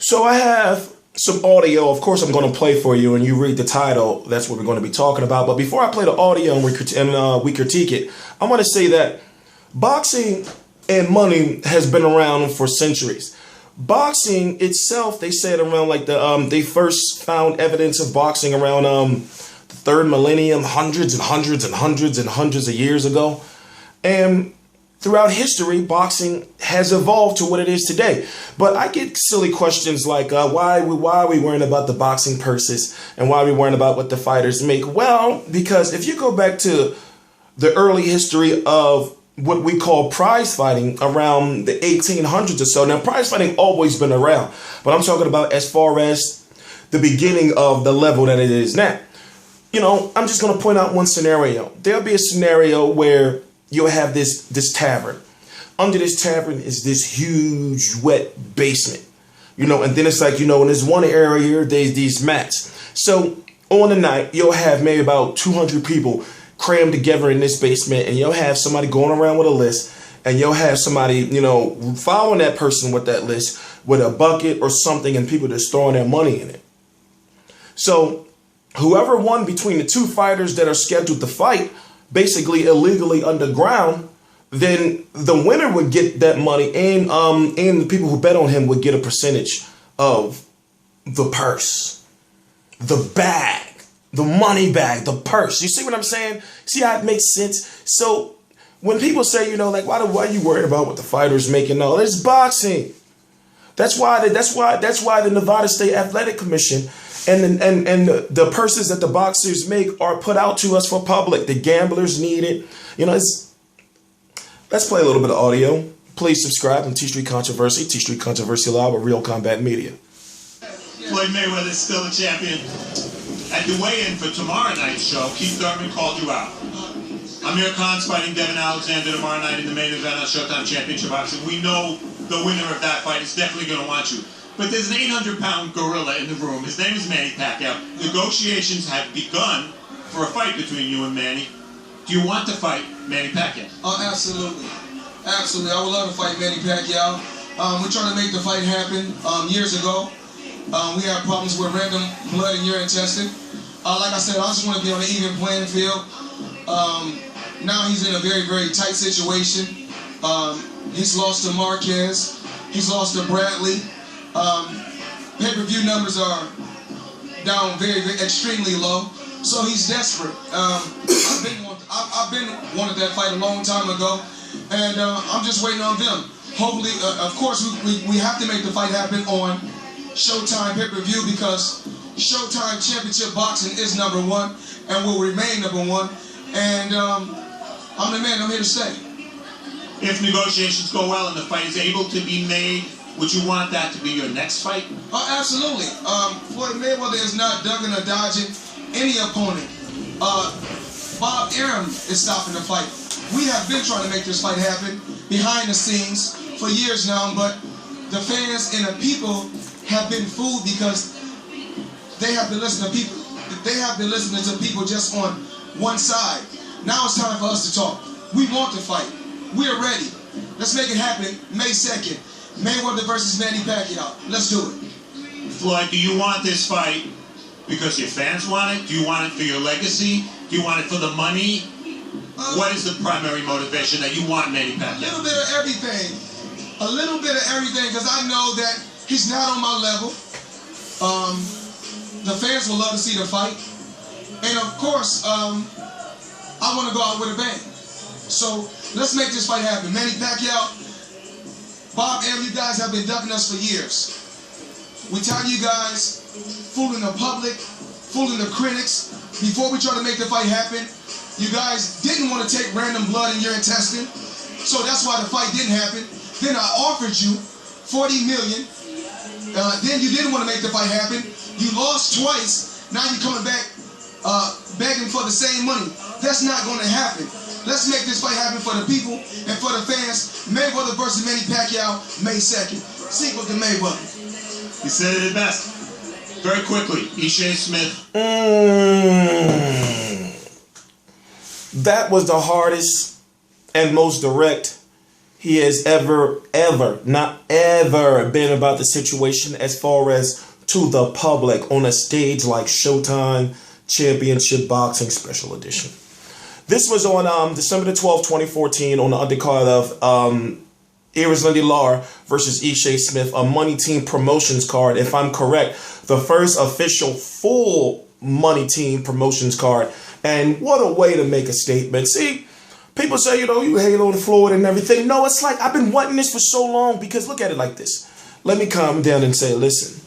So I have some audio. Of course, I'm going to play for you, and you read the title. That's what we're going to be talking about. But before I play the audio and we critique it, I want to say that boxing and money has been around for centuries. Boxing itself, they said around like they first found evidence of boxing around the third millennium, hundreds and hundreds and hundreds and hundreds of years ago. And throughout history, boxing has evolved to what it is today. But I get silly questions like, why are we worrying about the boxing purses and why are we worrying about what the fighters make? Well, because if you go back to the early history of what we call prize fighting around the 1800s or so. Now, prize fighting always been around, but I'm talking about as far as the beginning of the level that it is now. You know, I'm just going to point out one scenario. There'll be a scenario where you'll have this tavern. Under this tavern is this huge wet basement, you know, and then it's like, you know, in this one area, there's these mats. So on the night, you'll have maybe about 200 people crammed together in this basement, and you'll have somebody going around with a list, and you'll have somebody, you know, following that person with that list with a bucket or something, and people just throwing their money in it. So whoever won between the two fighters that are scheduled to fight, basically illegally underground, then the winner would get that money, and the people who bet on him would get a percentage of the purse, the bag, the money bag, the purse. You see what I'm saying? See how it makes sense? So when people say, you know, like, why are you worried about what the fighters making? No, it's boxing. That's why the Nevada State Athletic Commission and the purses that the boxers make are put out to us for public. The gamblers need it. You know, let's play a little bit of audio. Please subscribe on T Street Controversy, T Street Controversy Live with Real Combat Media. Floyd Mayweather is still the champion. At the weigh-in for tomorrow night's show, Keith Thurman called you out. Amir Khan's fighting Devin Alexander tomorrow night in the main event on Showtime Championship Boxing. We know the winner of that fight is definitely going to want you. But there's an 800-pound gorilla in the room. His name is Manny Pacquiao. Negotiations have begun for a fight between you and Manny. Do you want to fight Manny Pacquiao? Oh, absolutely. Absolutely. I would love to fight Manny Pacquiao. We're trying to make the fight happen years ago. We had problems with random blood in urine testing. Like I said, I just want to be on an even playing field. Now he's in a very, very tight situation. He's lost to Marquez. He's lost to Bradley. Pay-per-view numbers are down very, very extremely low. So he's desperate. I've been wanted that fight a long time ago, and I'm just waiting on them. Hopefully, of course, we have to make the fight happen on Showtime pay-per-view because Showtime Championship Boxing is #1 and will remain #1. And I'm the man. I'm here to stay. If negotiations go well and the fight is able to be made, would you want that to be your next fight? Oh, absolutely. Floyd Mayweather is not ducking or dodging any opponent. Bob Arum is stopping the fight. We have been trying to make this fight happen behind the scenes for years now, but the fans and the people have been fooled because they have been listening to people. They have been listening to people just on one side. Now it's time for us to talk. We want to fight. We're ready. Let's make it happen May 2nd. Mayweather versus Manny Pacquiao. Let's do it. Floyd, do you want this fight because your fans want it? Do you want it for your legacy? Do you want it for the money? What is the primary motivation that you want Manny Pacquiao? A little bit of everything. A little bit of everything because I know that he's not on my level. The fans will love to see the fight. And of course, I want to go out with a bang. So let's make this fight happen. Manny Pacquiao, Bob Arum, you guys have been ducking us for years. We tired of you guys fooling the public, fooling the critics. Before we try to make the fight happen, you guys didn't want to take random blood in your intestine. So that's why the fight didn't happen. Then I offered you $40 million. Then you didn't want to make the fight happen. You lost twice. Now you're coming back begging for the same money. That's not going to happen. Let's make this fight happen for the people and for the fans. Mayweather versus Manny Pacquiao, May 2nd. Cinco to Mayweather. You said it best. Very quickly, Ishe Smith. That was the hardest and most direct he has not ever been about the situation as far as to the public on a stage like Showtime Championship Boxing Special Edition. This was on December the 12th, 2014 on the undercard of Erislandy Lara versus Ishe Smith, a Money Team Promotions card. If I'm correct, the first official full Money Team Promotions card. And what a way to make a statement. See, people say, you hate on Floyd and everything. No, it's like I've been wanting this for so long, because look at it like this. Let me calm down and say, listen,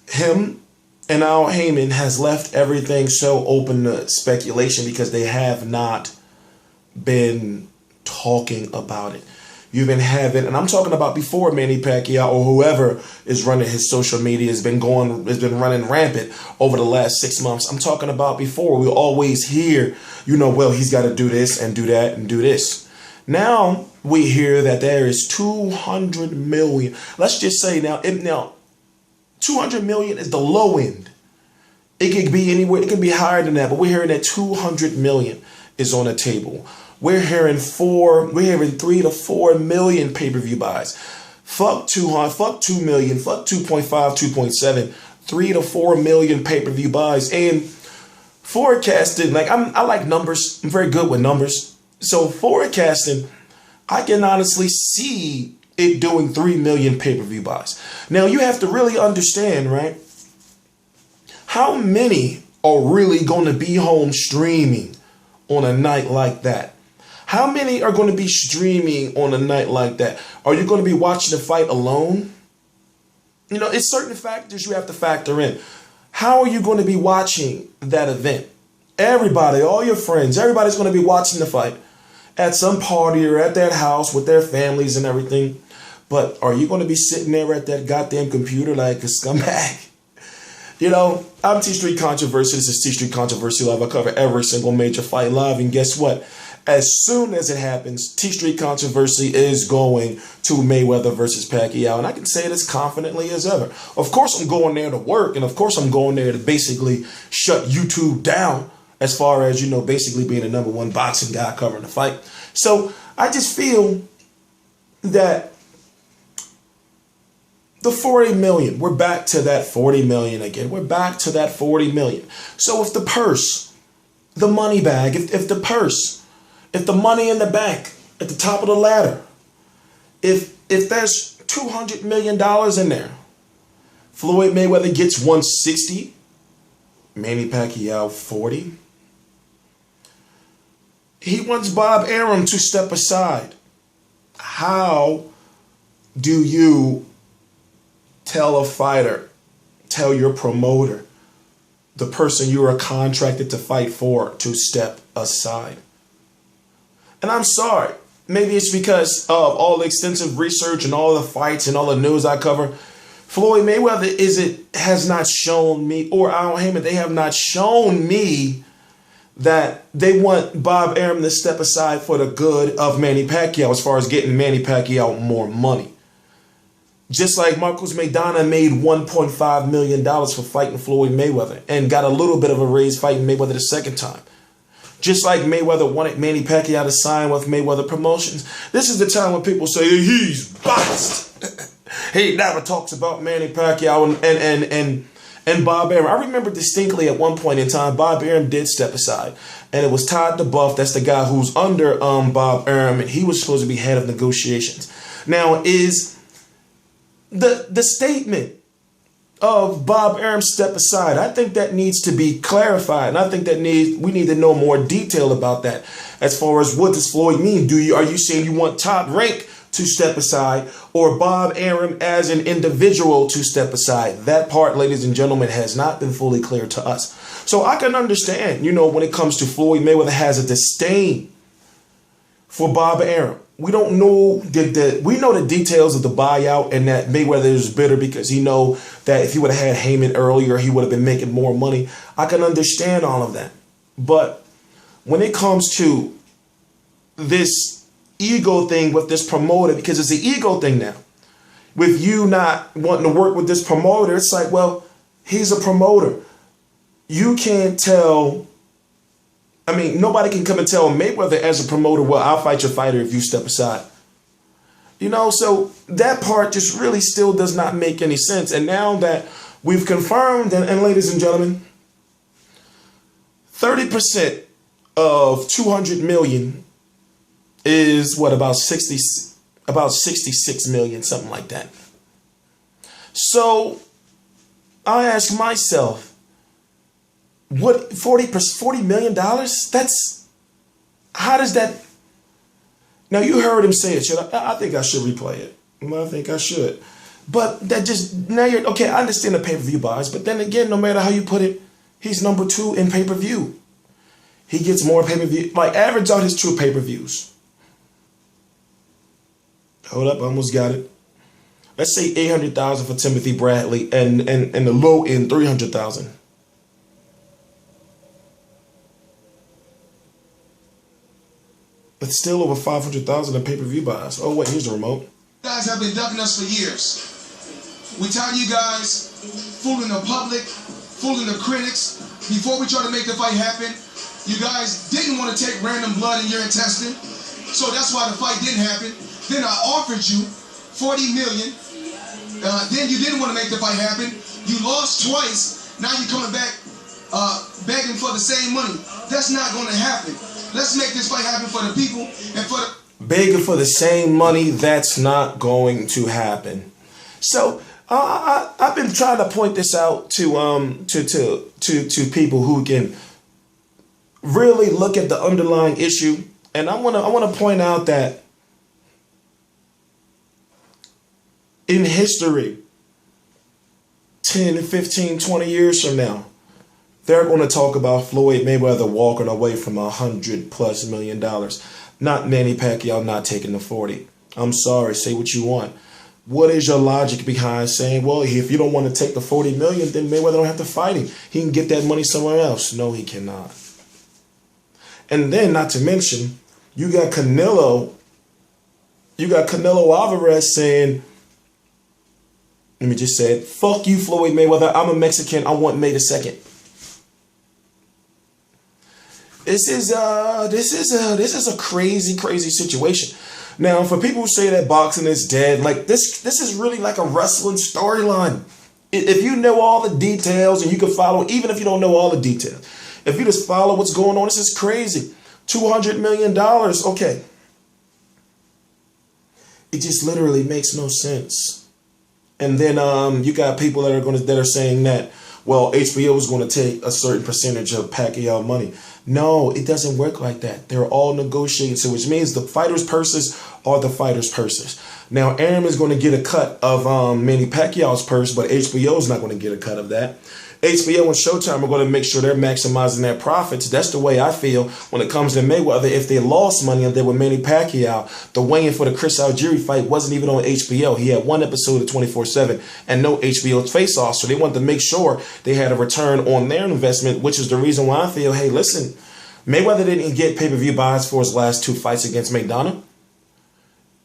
him and Al Heyman has left everything so open to speculation because they have not been talking about it. You've been having, and I'm talking about before Manny Pacquiao or whoever is running his social media has been running rampant over the last 6 months. I'm talking about before. We always hear, well, he's got to do this and do that and do this. Now we hear that there is 200 million. Let's just say now 200 million is the low end. It could be anywhere. It could be higher than that, but we're hearing that 200 million is on the table. We're hearing 3 to 4 million pay-per-view buys. Fuck 200, fuck 2 million, fuck 2.5, 2.7, 3 to 4 million pay-per-view buys. And forecasting, I like numbers. I'm very good with numbers. So forecasting, I can honestly see it doing 3 million pay-per-view buys. Now you have to really understand, right? How many are really going to be home streaming on a night like that? How many are going to be streaming on a night like that? Are you going to be watching the fight alone? It's certain factors you have to factor in. How are you going to be watching that event? Everybody, all your friends, everybody's going to be watching the fight at some party or at that house with their families and everything. But are you going to be sitting there at that goddamn computer like a scumbag? I'm T-Street Controversy. This is T-Street Controversy Live. I cover every single major fight live. And guess what? As soon as it happens, T-Street Controversy is going to Mayweather versus Pacquiao. And I can say it as confidently as ever. Of course, I'm going there to work. And of course, I'm going there to basically shut YouTube down as far as, basically being the number one boxing guy covering the fight. So I just feel that the 40 million, we're back to that 40 million again. We're back to that 40 million. So if the purse, the money bag, if the money in the bank at the top of the ladder, if there's $200 million in there, Floyd Mayweather gets 160, Manny Pacquiao 40. He wants Bob Arum to step aside. How do you tell a fighter, tell your promoter, the person you are contracted to fight for, to step aside? And I'm sorry, maybe it's because of all the extensive research and all the fights and all the news I cover. Floyd Mayweather has not shown me, or Al Heyman, they have not shown me that they want Bob Arum to step aside for the good of Manny Pacquiao as far as getting Manny Pacquiao more money. Just like Marcos Maidana made $1.5 million for fighting Floyd Mayweather and got a little bit of a raise fighting Mayweather the second time. Just like Mayweather wanted Manny Pacquiao to sign with Mayweather Promotions. This is the time when people say he's biased. He never talks about Manny Pacquiao and Bob Arum. I remember distinctly at one point in time, Bob Arum did step aside. And it was Todd DeBuff, that's the guy who's under Bob Arum, and he was supposed to be head of negotiations. Now, is the statement of Bob Arum step aside, I think that needs to be clarified, and I think that we need to know more detail about that. As far as what does Floyd mean? Are you saying you want Top Rank to step aside, or Bob Arum as an individual to step aside? That part, ladies and gentlemen, has not been fully clear to us. So I can understand, when it comes to Floyd Mayweather has a disdain for Bob Arum. We don't know we know the details of the buyout, and that Mayweather is bitter because he know that if he would have had Heyman earlier, he would have been making more money. I can understand all of that. But when it comes to this ego thing with this promoter, because it's an ego thing now, with you not wanting to work with this promoter, it's like, well, he's a promoter. You can't tell I mean, nobody can come and tell Mayweather as a promoter, well, I'll fight your fighter if you step aside. You know, so that part just really still does not make any sense. And now that we've confirmed, and ladies and gentlemen, 30% of 200 million is what, about 66 million, something like that. So I ask myself, what, $40 million? That's, how does that? Now you heard him say it. I think I should replay it. I think I should. But that just, now you're, okay, I understand the pay-per-view buys, but then again, no matter how you put it, he's number 2 in pay-per-view. He gets more pay-per-view, like average out his true pay-per-views. Hold up, I almost got it. Let's say 800,000 for Timothy Bradley and the low end 300,000. But still over 500,000 in pay-per-view buys. Oh wait, here's the remote. You guys have been ducking us for years. We tired of you guys fooling the public, fooling the critics. Before we tried to make the fight happen, you guys didn't want to take random blood in your intestine. So that's why the fight didn't happen. Then I offered you 40 million. Then you didn't want to make the fight happen. You lost twice. Now you're coming back begging for the same money. That's not going to happen. Let's make this fight happen for the people and for the... Begging for the same money, that's not going to happen. So I've been trying to point this out to people who can really look at the underlying issue. And I want to point out that in history, 10, 15, 20 years from now, they're going to talk about Floyd Mayweather walking away from $100+ million. Not Manny Pacquiao not taking the 40. I'm sorry, say what you want. What is your logic behind saying, well, if you don't want to take the 40 million, then Mayweather don't have to fight him. He can get that money somewhere else. No, he cannot. And then, not to mention, you got Canelo Alvarez saying, let me just say it, fuck you, Floyd Mayweather. I'm a Mexican. I want May the 2nd. This is a crazy situation. Now, for people who say that boxing is dead, like this is really like a wrestling storyline. If you know all the details and you can follow, even if you don't know all the details, if you just follow what's going on, this is crazy. $200 million, okay. It just literally makes no sense. And then you got people that are saying that, well, HBO is going to take a certain percentage of Pacquiao money. No, it doesn't work like that. They're all negotiated, so which means the fighters' purses are the fighters' purses. Now, Aaron is going to get a cut of Manny Pacquiao's purse, but HBO is not going to get a cut of that. HBO and Showtime are going to make sure they're maximizing their profits. That's the way I feel when it comes to Mayweather. If they lost money and they were Manny Pacquiao, the weigh-in for the Chris Algieri fight wasn't even on HBO. He had one episode of 24/7 and no HBO face-off. So they wanted to make sure they had a return on their investment, which is the reason why I feel, hey, listen, Mayweather didn't get pay-per-view buys for his last 2 fights against McDonough.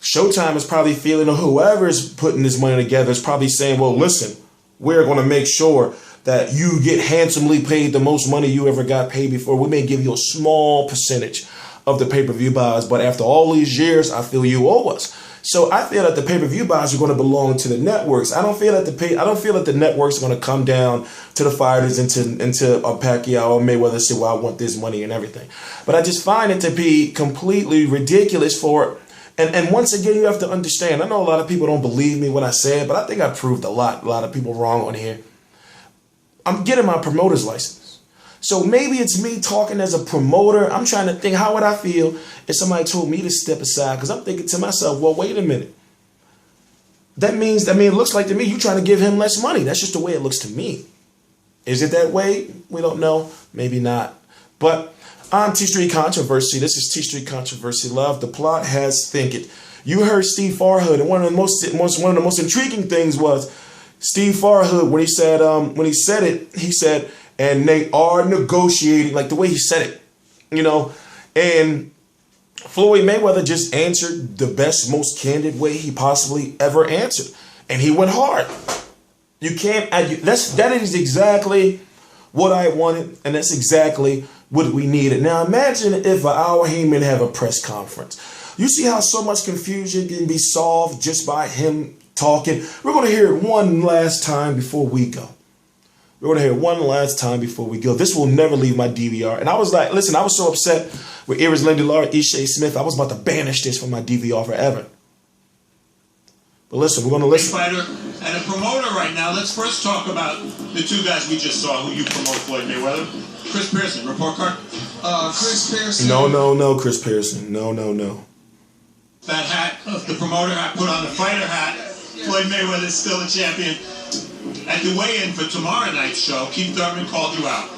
Showtime is probably feeling, or whoever is putting this money together is probably saying, well, listen, we're going to make sure that you get handsomely paid the most money you ever got paid before. We may give you a small percentage of the pay-per-view buys, but after all these years, I feel you owe us. So I feel that the pay-per-view buys are going to belong to the networks. I don't feel that the networks are going to come down to the fighters into Pacquiao or Mayweather and say, well, I want this money and everything. But I just find it to be completely ridiculous for. And once again, you have to understand. I know a lot of people don't believe me when I say it, but I think I proved a lot of people wrong on here. I'm getting my promoter's license. So maybe it's me talking as a promoter. I'm trying to think, how would I feel if somebody told me to step aside? Because I'm thinking to myself, well, wait a minute. That means, it looks like to me you're trying to give him less money. That's just the way it looks to me. Is it that way? We don't know. Maybe not. But on T Street Controversy, this is T Street Controversy Love. The plot has thinketh. You heard Steve Farhood, and one of the most intriguing things was Steve Farhood, when he said it, he said, and they are negotiating, like the way he said it, and Floyd Mayweather just answered the best, most candid way he possibly ever answered. And he went hard. You can't, that is exactly what I wanted, and that's exactly what we needed. Now imagine if Al Heyman have a press conference. You see how so much confusion can be solved just by him talking? We're going to hear it one last time before we go. We're going to hear it one last time before we go. This will never leave my DVR. And I was like, listen, I was so upset with Erislandy Lara, Ishe Smith. I was about to banish this from my DVR forever. But listen, we're going to listen. Fighter and a promoter right now. Let's first talk about the two guys we just saw who you promote, Floyd Mayweather. Chris Pearson, report card. Chris Pearson. No, Chris Pearson. No. That hat, the promoter hat, put on the fighter hat. Floyd Mayweather is still a champion. At the weigh-in for tomorrow night's show, Keith Thurman called you out.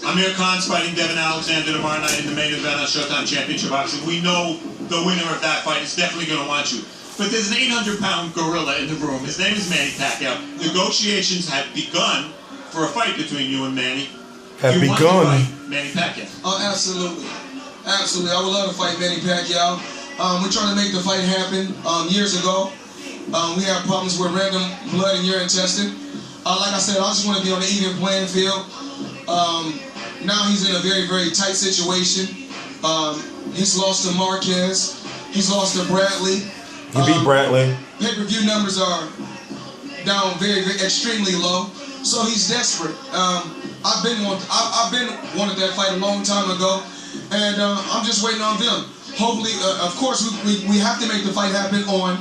Amir Khan's fighting Devin Alexander tomorrow night in the main event on Showtime Championship Boxing. We know the winner of that fight is definitely going to want you. But there's an 800-pound gorilla in the room. His name is Manny Pacquiao. Negotiations have begun for a fight between you and Manny. Have you begun. Want to fight Manny Pacquiao? Oh, absolutely. Absolutely. I would love to fight Manny Pacquiao. We're trying to make the fight happen years ago. We have problems with random blood in urine testing. Like I said, I just want to be on the even playing field. Now he's in a very, very tight situation. He's lost to Marquez. He's lost to Bradley. He beat Bradley. Pay-per-view numbers are down very, very extremely low. So he's desperate. I've been wanted that fight a long time ago, and I'm just waiting on them. Hopefully, of course, we have to make the fight happen on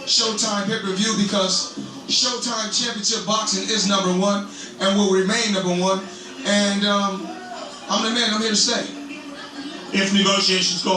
Showtime pay-per-view because Showtime Championship Boxing is #1 and will remain #1. And I'm the man. I'm here to stay. If negotiations go